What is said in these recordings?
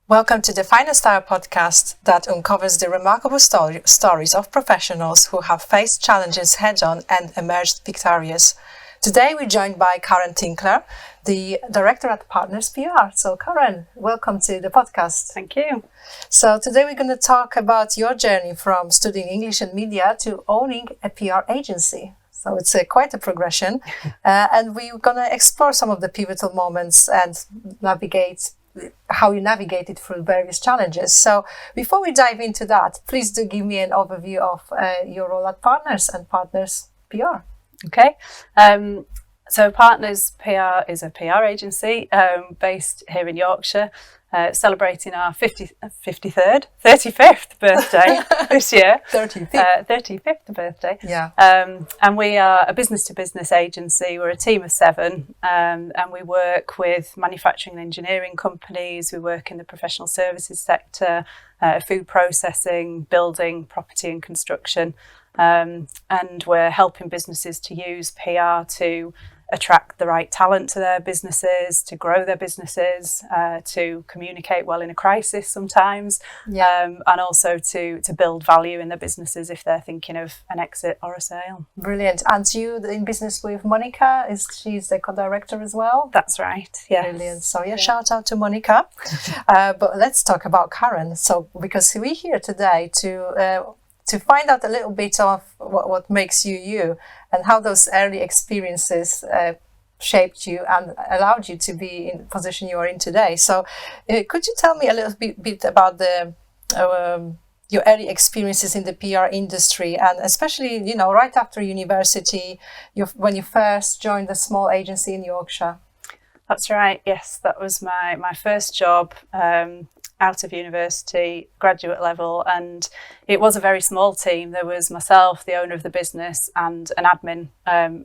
Welcome to the Final Style podcast that uncovers the remarkable stories of professionals who have faced challenges head-on and emerged victorious. Today we're joined by Karen Tinkler, the director at Partners PR. So Karen, welcome to the podcast. Thank you. So today we're going to talk about your journey from studying English and media to owning a PR agency. So it's quite a progression. And we're going to explore some of the pivotal moments and how you navigated through various challenges. So before we dive into that, please do give me an overview of your role at Partners and Partners PR. Okay. So Partners PR is a PR agency based here in Yorkshire, celebrating our 35th birthday this year. 35th birthday. Yeah. And we are a business-to-business agency. We're a team of 7, and we work with manufacturing and engineering companies. We work in the professional services sector, food processing, building, property and construction. And we're helping businesses to use PR to attract the right talent to their businesses, to grow their businesses, to communicate well in a crisis sometimes, and also to build value in their businesses if they're thinking of an exit or a sale. Brilliant. And you in business with Monica, she's the co-director as well? That's right, yes. Brilliant. So shout out to Monica. But let's talk about Karen. So because we're here today to find out a little bit of what makes you you and how those early experiences shaped you and allowed you to be in the position you are in today. So could you tell me a little bit about your early experiences in the PR industry, and especially, right after university, when you first joined the small agency in Yorkshire? That's right, yes. That was my first job out of university, graduate level, and it was a very small team. There was myself, the owner of the business, and an admin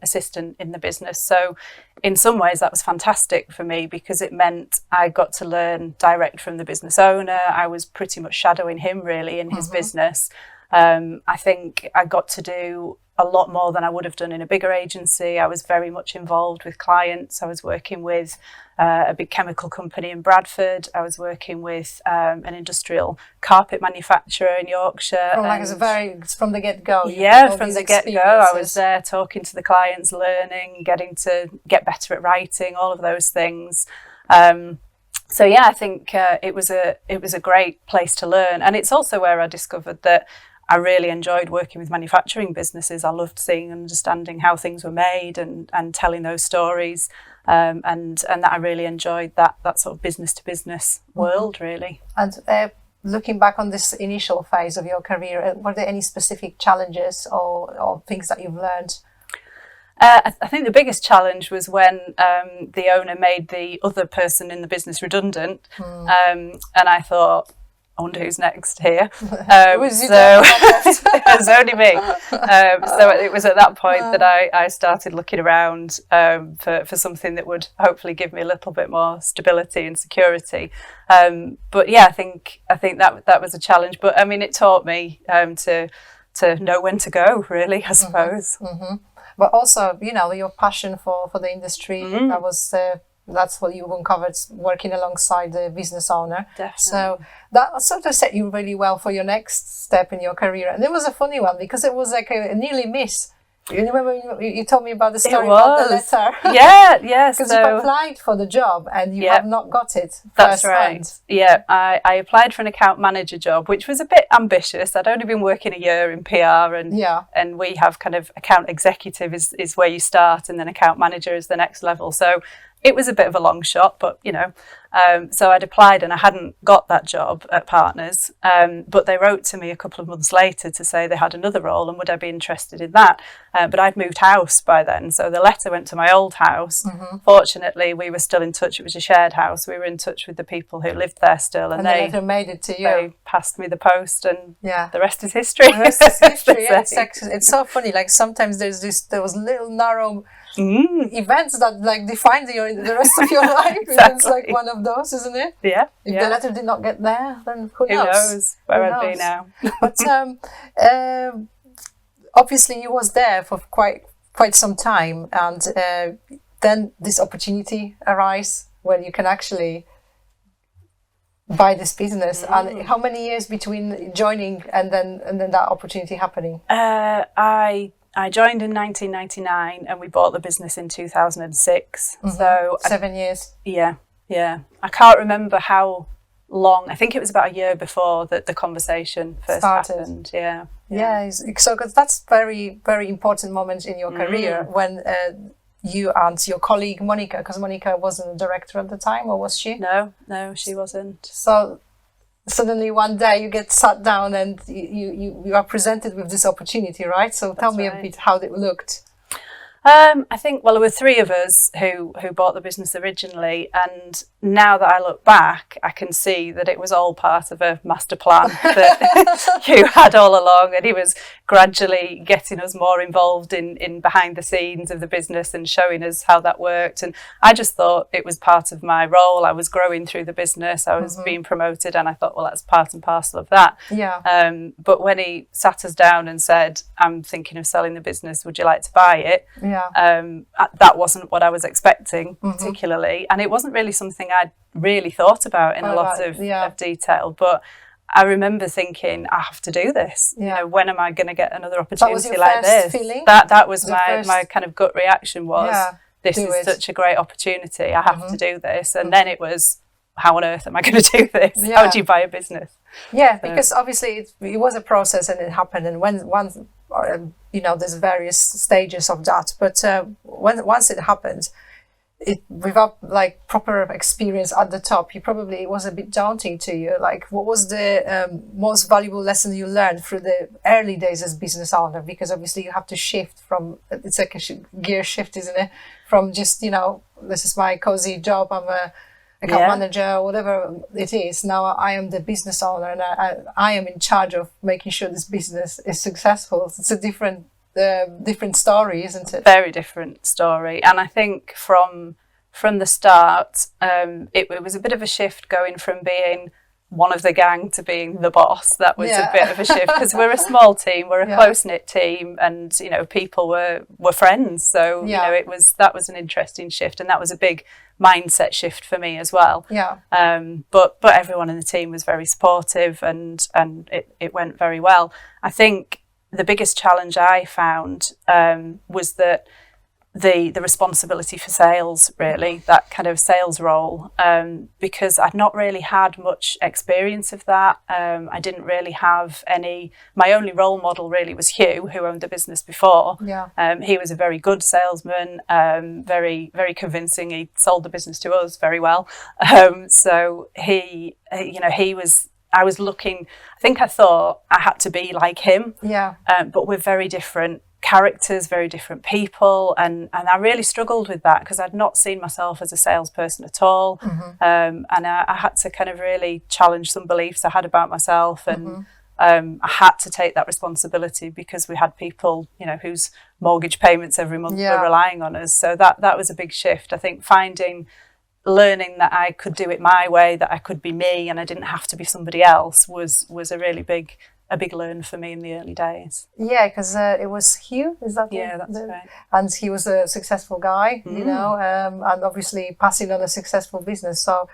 assistant in the business. So in some ways that was fantastic for me because it meant I got to learn direct from the business owner. I was pretty much shadowing him really in his business. I think I got to do a lot more than I would have done in a bigger agency. I was very much involved with clients. I was working with a big chemical company in Bradford. I was working with an industrial carpet manufacturer in Yorkshire. It's from the get-go. Yeah, from the get-go. I was there talking to the clients, learning, getting to get better at writing, all of those things. So yeah, I think it was a great place to learn, and it's also where I discovered that I really enjoyed working with manufacturing businesses. I loved seeing and understanding how things were made and telling those stories, and that I really enjoyed that sort of business to business world really. And looking back on this initial phase of your career, were there any specific challenges or things that you've learned? I think the biggest challenge was when the owner made the other person in the business redundant, and I thought, I wonder who's next here. It was only me. So it was at that point that I started looking around for something that would hopefully give me a little bit more stability and security. But yeah, I think that was a challenge. But I mean, it taught me to know when to go, really, I suppose. But also, your passion for the industry, that's what you uncovered working alongside the business owner. Definitely. So that sort of set you really well for your next step in your career. And it was a funny one because it was like a nearly miss. You remember you told me about the story about the letter? Yeah. Because you applied for the job and you have not got it. That's right. Yeah, I applied for an account manager job, which was a bit ambitious. I'd only been working a year in PR, and we have kind of account executive is where you start, and then account manager is the next level. So it was a bit of a long shot, but so I'd applied and I hadn't got that job at Partners, but they wrote to me a couple of months later to say they had another role and would I be interested in that. But I'd moved house by then, so the letter went to my old house. Fortunately, we were still in touch. It was a shared house. We were in touch with the people who lived there still, and they the letter made it to you. They passed me the post, and the rest is history. The rest is history. It's so funny. Like sometimes there's those little narrow events that like define the rest of your life. Exactly. It's like one of those, isn't it? Yeah. If the letter did not get there, then who knows? Who knows where I'd be now? But obviously you was there for quite some time, and then this opportunity arise when you can actually buy this business. And how many years between joining and then that opportunity happening? I joined in 1999 and we bought the business in 2006. So 7 years. Yeah. I can't remember how long. I think it was about a year before that the conversation first happened. Yeah. So because that's very, very important moment in your career when you and your colleague Monica, because Monica wasn't a director at the time, or was she? No, she wasn't. So suddenly one day you get sat down and you are presented with this opportunity, right? So tell me a bit how it looked. I think, well, there were three of us who bought the business originally, and now that I look back, I can see that it was all part of a master plan that Hugh had all along, and he was gradually getting us more involved in behind the scenes of the business and showing us how that worked. And I just thought it was part of my role. I was growing through the business, I was being promoted, and I thought, well, that's part and parcel of that. Yeah. But when he sat us down and said, I'm thinking of selling the business, would you like to buy it? That wasn't what I was expecting particularly, and it wasn't really something I'd really thought about in a lot of detail, but I remember thinking, I have to do this. You know, when am I going to get another opportunity like this? Feeling? That was my kind of gut reaction was, this is such a great opportunity, I have to do this. And then it was, how on earth am I going to do this? How do you buy a business? Because obviously it was a process and it happened, and once there's various stages of that, but once it happened, it without like proper experience at the top, it was a bit daunting to you. Like, what was the most valuable lesson you learned through the early days as business owner? Because obviously you have to shift from, it's like a gear shift, isn't it? From just, this is my cozy job, I'm a account manager, whatever it is. Now I am the business owner, and I am in charge of making sure this business is successful. It's a different story, isn't it? Very different story. And I think from the start, it was a bit of a shift going from being one of the gang to being the boss. That was a bit of a shift, because we're a small team, we're a close-knit team, and people were friends. So that was an interesting shift, and that was a big mindset shift for me as well. But everyone in the team was very supportive, and it went very well. I think the biggest challenge I found was that the responsibility for sales, really, that kind of sales role, because I'd not really had much experience of that. I didn't really have my only role model really was Hugh, who owned the business before. He was a very good salesman, very, very convincing. He sold the business to us very well. So I was looking, I thought I had to be like him. But we're very different characters, very different people, and I really struggled with that, because I'd not seen myself as a salesperson at all. And I had to kind of really challenge some beliefs I had about myself, and I had to take that responsibility, because we had people, whose mortgage payments every month were relying on us. So that was a big shift. I think learning that I could do it my way, that I could be me, and I didn't have to be somebody else was a really big learn for me in the early days. Because it was Hugh, is that that's right. And he was a successful guy, and obviously passing on a successful business. So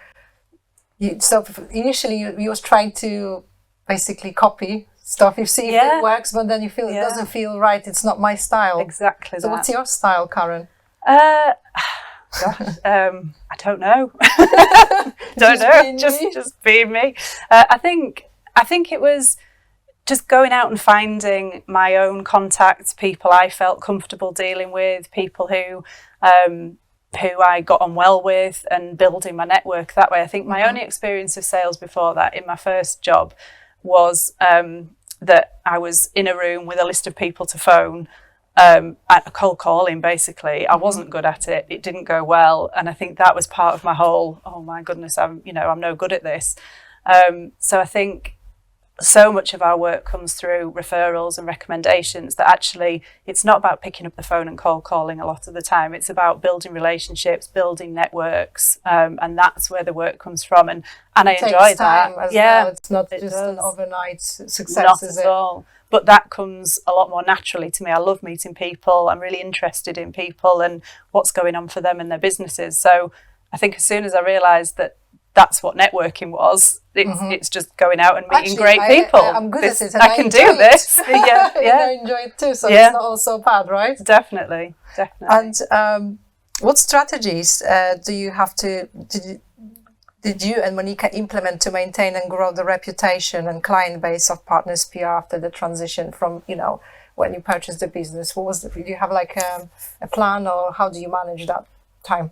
initially you was trying to basically copy stuff. You see if it works, but then you feel it doesn't feel right. It's not my style. Exactly. So what's your style, Karen? Gosh, I don't know. Just being me. I think it was just going out and finding my own contacts, people I felt comfortable dealing with, people who I got on well with, and building my network that way. I think my only experience of sales before that, in my first job, was that I was in a room with a list of people to phone, at a cold calling, basically. I wasn't good at it. It didn't go well. And I think that was part of my whole, oh my goodness, I'm no good at this. So I think so much of our work comes through referrals and recommendations, that actually it's not about picking up the phone and cold calling a lot of the time. It's about building relationships, building networks, and that's where the work comes from. And I enjoy that. Well. It's not just an overnight success, not is at it? all. But that comes a lot more naturally to me. I love meeting people. I'm really interested in people and what's going on for them and their businesses. So I think as soon as I realised that that's what networking was. It's just going out and meeting great people. I'm good at it, and I can do this. Yeah, I enjoy it too, so it's not all so bad, right? Definitely. And what strategies do you have to did you and Monica implement to maintain and grow the reputation and client base of Partners PR after the transition from, when you purchased the business? Do you have like a plan, or how do you manage that time?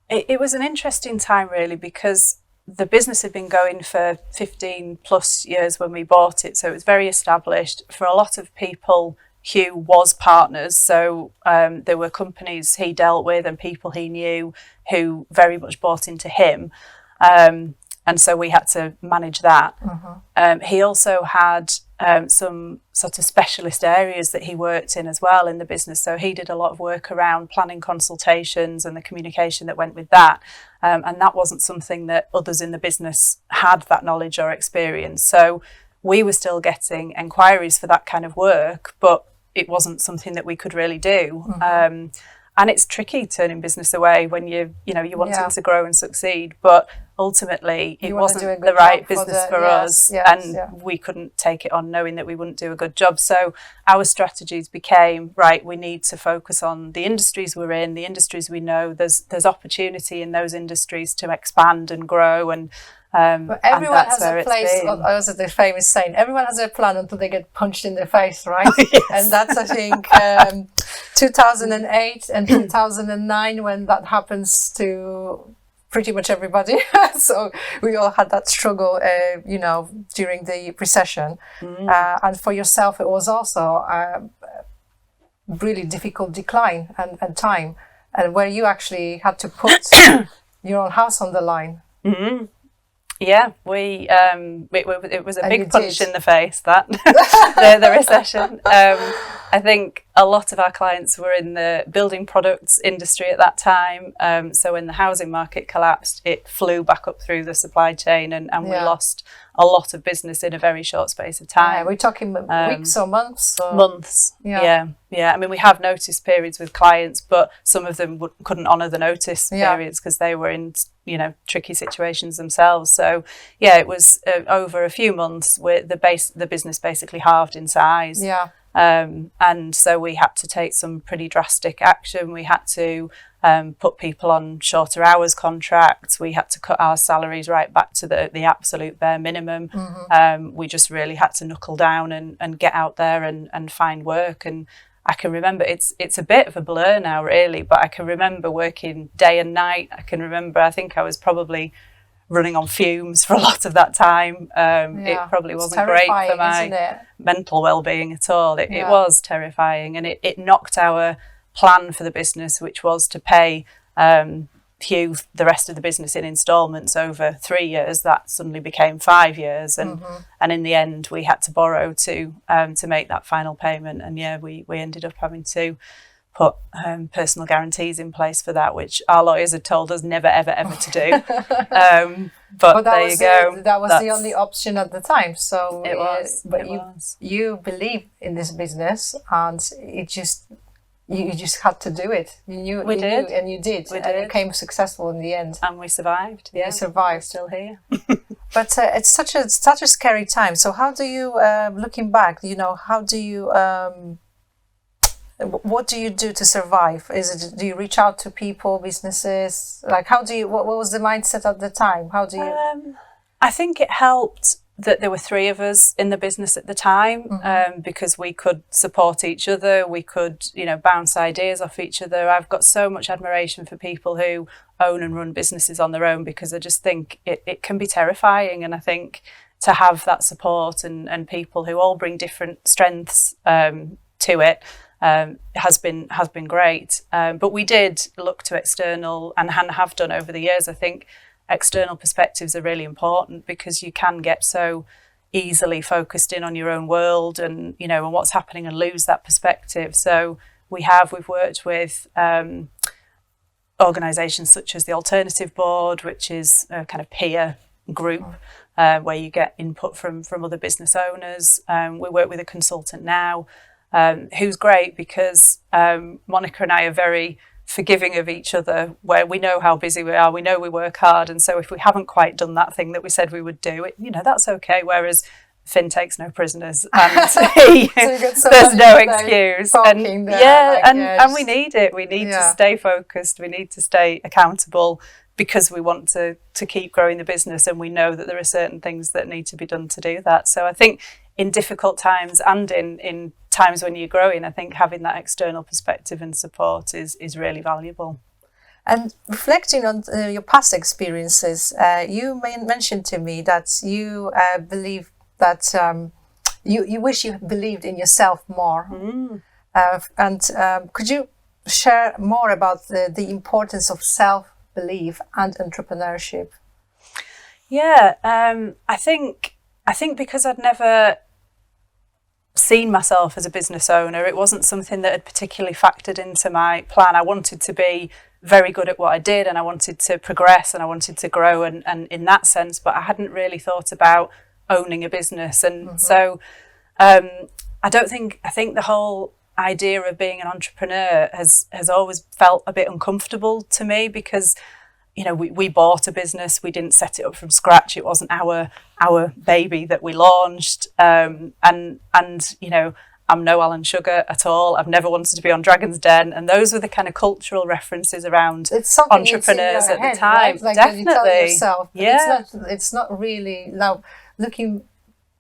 It was an interesting time, really, because the business had been going for 15 plus years when we bought it. So it was very established. For a lot of people, Hugh was Partners. So there were companies he dealt with and people he knew who very much bought into him. And so we had to manage that. He also had some sort of specialist areas that he worked in as well in the business. So he did a lot of work around planning consultations and the communication that went with that. And that wasn't something that others in the business had that knowledge or experience. So we were still getting inquiries for that kind of work, but it wasn't something that we could really do. And it's tricky turning business away when you wanting to grow and succeed, but ultimately it wasn't the right business for us, and we couldn't take it on knowing that we wouldn't do a good job. So our strategies became, right, we need to focus on the industries we're in, the industries we know. There's opportunity in those industries to expand and grow, and but everyone has a place. Also, the famous saying, everyone has a plan until they get punched in the face, right? Yes. And that's, I think, 2008 and 2009 when that happens to pretty much everybody. So we all had that struggle, during the recession. And for yourself, it was also a really difficult decline and time, and where you actually had to put your own house on the line. Yeah, it was a big punch in the face, that the recession. I think a lot of our clients were in the building products industry at that time. So when the housing market collapsed, it flew back up through the supply chain, and we lost a lot of business in a very short space of time. Yeah, we're talking weeks or months? Months, yeah. I mean, we have notice periods with clients, but some of them couldn't honour the notice periods because they were in, tricky situations themselves. So, it was over a few months where the business basically halved in size. Yeah. And so we had to take some pretty drastic action. We had to put people on shorter hours contracts. We had to cut our salaries right back to the absolute bare minimum. We just really had to knuckle down and get out there and find work. And I can remember, it's a bit of a blur now, really, but I can remember working day and night. I think I was probably running on fumes for a lot of that time. It probably wasn't great for my mental well-being at all. It was terrifying, and it knocked our plan for the business, which was to pay Hugh the rest of the business in instalments over 3 years. That suddenly became 5 years, and in the end we had to borrow to make that final payment. And we ended up having to put personal guarantees in place for that, which our lawyers had told us never, ever, ever to do. But there you go. That was the only option at the time. So it was. But you believe in this business, and you just had to do it. You did, and you became successful in the end. And we survived. Yeah, survived. Still here. But it's such a scary time. So how do you, looking back, how do you? What do you do to survive? Do you reach out to people, businesses? Like, what was the mindset at the time? How do you? I think it helped that there were 3 of us in the business at the time, because we could support each other. We could, bounce ideas off each other. I've got so much admiration for people who own and run businesses on their own, because I just think it can be terrifying. And I think to have that support and people who all bring different strengths to it, has been great. But we did look to external and have done over the years. I think external perspectives are really important, because you can get so easily focused in on your own world and and what's happening, and lose that perspective. So we've worked with organisations such as the Alternative Board, which is a kind of peer group where you get input from other business owners. We work with a consultant now who's great, because Monica and I are very forgiving of each other, where we know how busy we are, we know we work hard, and so if we haven't quite done that thing that we said we would do, that's okay. Whereas Finn takes no prisoners, and there's no excuse. And and we need it. We need to stay focused. We need to stay accountable, because we want to keep growing the business, and we know that there are certain things that need to be done to do that. So I think in difficult times and in times when you're growing, I think having that external perspective and support is really valuable. And reflecting on your past experiences, you mentioned to me that you believe that you wish you believed in yourself more. Could you share more about the importance of self-belief and entrepreneurship? Yeah, I think because I'd never seen myself as a business owner, it wasn't something that had particularly factored into my plan. I wanted to be very good at what I did, and I wanted to progress, and I wanted to grow, and in that sense, but I hadn't really thought about owning a business. And so I think the whole idea of being an entrepreneur has always felt a bit uncomfortable to me, because we bought a business, we didn't set it up from scratch, it wasn't our baby that we launched, and I'm no Alan Sugar at all. I've never wanted to be on Dragon's Den, and those were the kind of cultural references around entrepreneurs at the time. Right? Like definitely, you tell yourself, yeah. It's not really now. Looking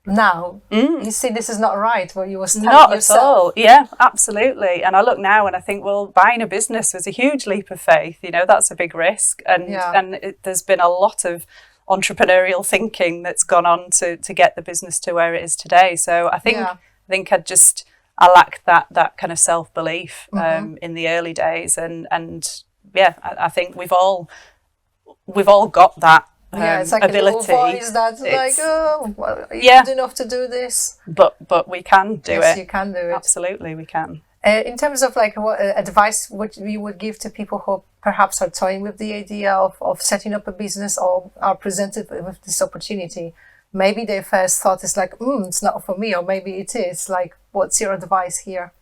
now, you see this is not right. What you were telling not yourself. At all. Yeah, absolutely. And I look now and I think, well, buying a business was a huge leap of faith. That's a big risk, and there's been a lot of entrepreneurial thinking that's gone on to get the business to where it is today. So I think I lacked that kind of self-belief in the early days, and I think we've all got that. It's like ability. A little voice that's like, you're good enough to do this. But we can do it. Yes, you can do it. Absolutely, we can. In terms of like what advice you would give to people who perhaps are toying with the idea of setting up a business, or are presented with this opportunity, maybe their first thought is like, it's not for me, or maybe it is. Like, what's your advice here?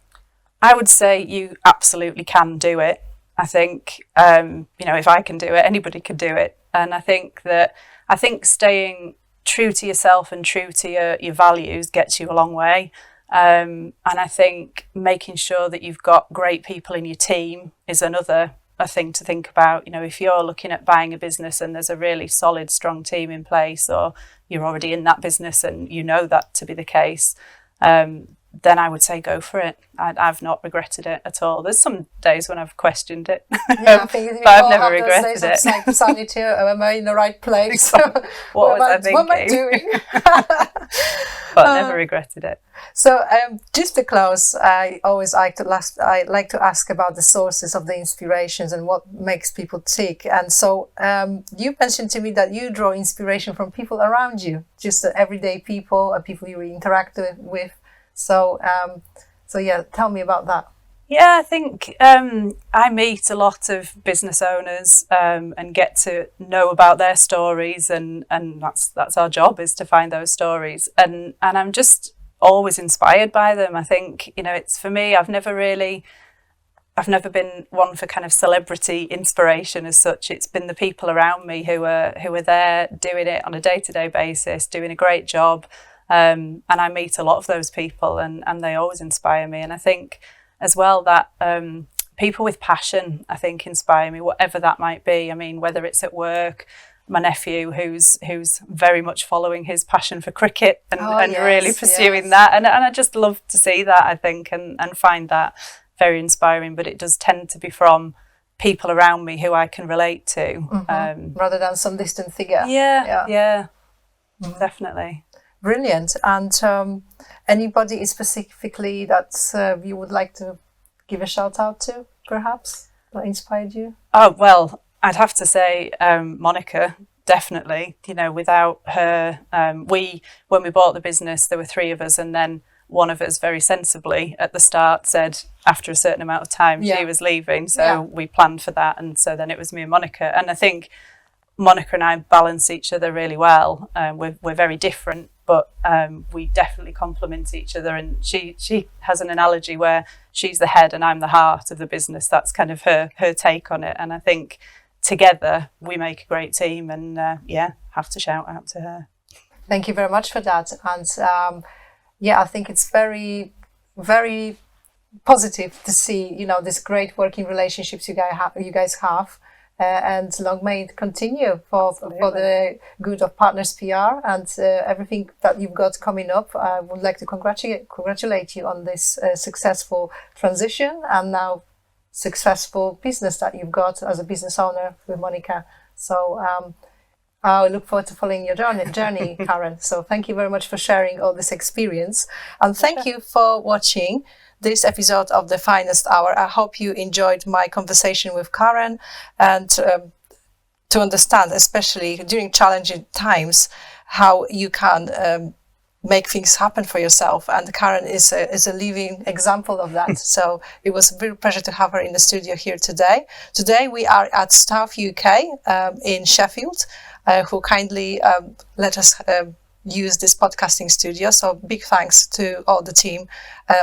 I would say you absolutely can do it. I think, if I can do it, anybody can do it. And I think staying true to yourself and true to your values gets you a long way. And I think making sure that you've got great people in your team is another thing to think about. If you're looking at buying a business and there's a really solid, strong team in place, or you're already in that business and you know that to be the case, then I would say go for it. I've not regretted it at all. There's some days when I've questioned it, I think but I've never regretted it. Like, sanity, am I in the right place? What was I thinking? What am I doing? But never regretted it. So just to close, I like to ask about the sources of the inspirations and what makes people tick. And so you mentioned to me that you draw inspiration from people around you, just everyday people and people you interact with. So tell me about that. Yeah, I think I meet a lot of business owners and get to know about their stories, and that's our job, is to find those stories. And I'm just always inspired by them. I think, it's for me, I've never been one for kind of celebrity inspiration as such. It's been the people around me who are there doing it on a day-to-day basis, doing a great job. And I meet a lot of those people, and they always inspire me. And I think as well that people with passion, I think, inspire me, whatever that might be. I mean, whether it's at work, my nephew who's very much following his passion for cricket and really pursuing that. And I just love to see that, I think, and find that very inspiring. But it does tend to be from people around me who I can relate to. Rather than some distant figure. Yeah. Definitely. Brilliant. And anybody specifically that you would like to give a shout out to, perhaps, that inspired you? Oh, well, I'd have to say Monica, definitely. Without her, when we bought the business, there were three of us, and then one of us very sensibly at the start said after a certain amount of time she was leaving. So we planned for that. And so then it was me and Monica. And I think Monica and I balance each other really well. We're very different, but we definitely complement each other. And she has an analogy where she's the head and I'm the heart of the business. That's kind of her take on it. And I think together we make a great team, and have to shout out to her. Thank you very much for that. And I think it's very, very positive to see, this great working relationships you guys have. And long may it continue for the good of Partners PR and everything that you've got coming up. I would like to congratulate you on this successful transition and now successful business that you've got as a business owner with Monica. So I look forward to following your journey, Karen. So thank you very much for sharing all this experience. And thank you for watching this episode of the Finest Hour. I hope you enjoyed my conversation with Karen, and to understand, especially during challenging times, how you can make things happen for yourself. And Karen is a living example of that. So it was a real pleasure to have her in the studio here today. Today we are at Staff UK in Sheffield, who kindly let us use this podcasting studio. So big thanks to all the team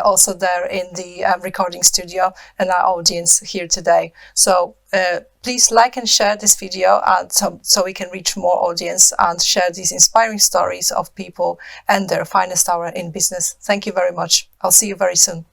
also there in the recording studio and our audience here today. So please like and share this video, and so we can reach more audience and share these inspiring stories of people and their finest hour in business. Thank you very much. I'll see you very soon.